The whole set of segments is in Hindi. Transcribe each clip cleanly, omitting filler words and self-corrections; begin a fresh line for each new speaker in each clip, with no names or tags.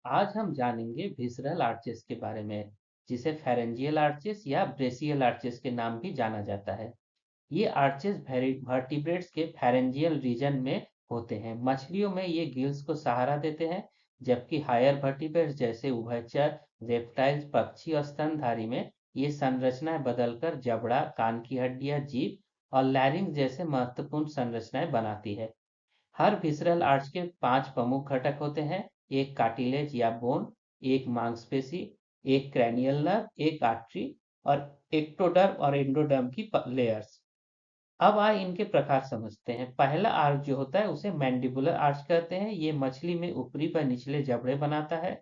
आज हम जानेंगे विसरल आर्चेस के बारे में, जिसे फेरेंजियल आर्चेस या ब्रेसियल आर्चेस के नाम भी जाना जाता है। ये आर्चेस वर्टिब्रेट्स के फेरेंजियल रीजन में होते हैं। मछलियों में ये गिल्स को सहारा देते हैं, जबकि हायर वर्टिब्रेट्स जैसे उभयचर, रेप्टाइल्स, पक्षी और स्तनधारी में ये संरचनाएं बदलकर जबड़ा, कान की हड्डियां, जीभ और लैरिंक्स जैसे महत्वपूर्ण संरचनाएं बनाती है। हर विसरल आर्च के 5 प्रमुख घटक होते हैं: एक कार्टिलेज या बोन, एक मांसपेशी, एक क्रैनियल नर्व, एक आर्टरी और एक्टोडर्म और एंडोडर्म की लेयर्स। अब आए इनके प्रकार समझते हैं। पहला आर्च जो होता है उसे मैंडिबुलर आर्च कहते हैं। ये मछली में ऊपरी व निचले जबड़े बनाता है।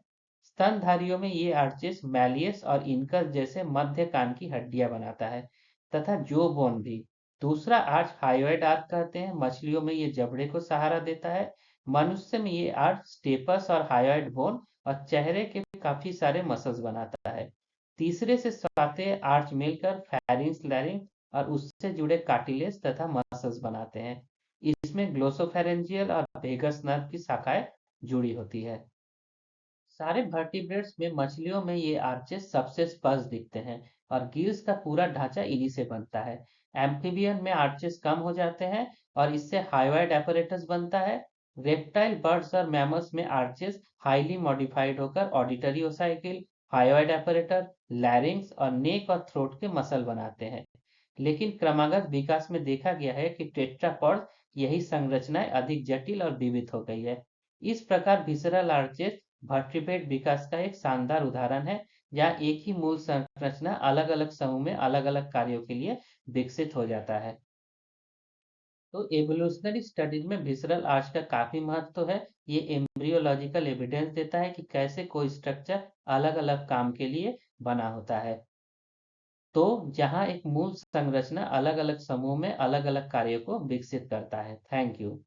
स्तनधारियों में ये आर्चेस मैलियस और इनकस जैसे मध्य कान की हड्डियां बनाता है, तथा जो बोन भी। दूसरा आर्च हायोइड आर्च कहते हैं। मछलियों में ये जबड़े को सहारा देता है। मनुष्य में ये आर्च स्टेपस और हायोइड बोन और चेहरे के काफी सारे मसल्स बनाता है। तीसरे से चौथे आर्च मिलकर फेरिंक्स, लैरिंक्स और उससे जुड़े कार्टिलेज तथा मसल्स बनाते हैं। इसमें ग्लोसोफेरेंजियल और वेगस नर्व की शाखाएं जुड़ी होती है। सारे वर्टिब्रेट्स में मछलियों में ये आर्चेस सबसे स्पष्ट दिखते हैं और गिल्स का पूरा ढांचा इन्हीं से बनता है। एम्फीबियन में आर्चेस कम हो जाते हैं और इससे हाइवाइड apparatus बनता है। रेप्टाइल, बर्ड्स और मैमल्स में आर्चेस हाईली मॉडिफाइड होकर ऑडिटरी ओसाइकिल, हाइवाइड apparatus, लैरिंक्स और नेक और थ्रोट के मसल बनाते हैं। लेकिन क्रमागत विकास में देखा गया है कि टेट्रापॉड्स यही संरचनाएं अधिक जटिल और विविध हो गई है। इस प्रकार विसरल आर्चेस वर्टिब्रेट विकास का एक शानदार उदाहरण है, जहाँ एक ही मूल संरचना अलग अलग समूह में अलग अलग कार्यों के लिए विकसित हो जाता है। तो एवोल्यूशनरी स्टडीज में विसरल आर्च का काफी महत्व है। ये एम्ब्रियोलॉजिकल एविडेंस देता है कि कैसे कोई स्ट्रक्चर अलग अलग काम के लिए बना होता है। तो जहाँ एक मूल संरचना अलग अलग समूह में अलग अलग कार्यों को विकसित करता है। Thank you.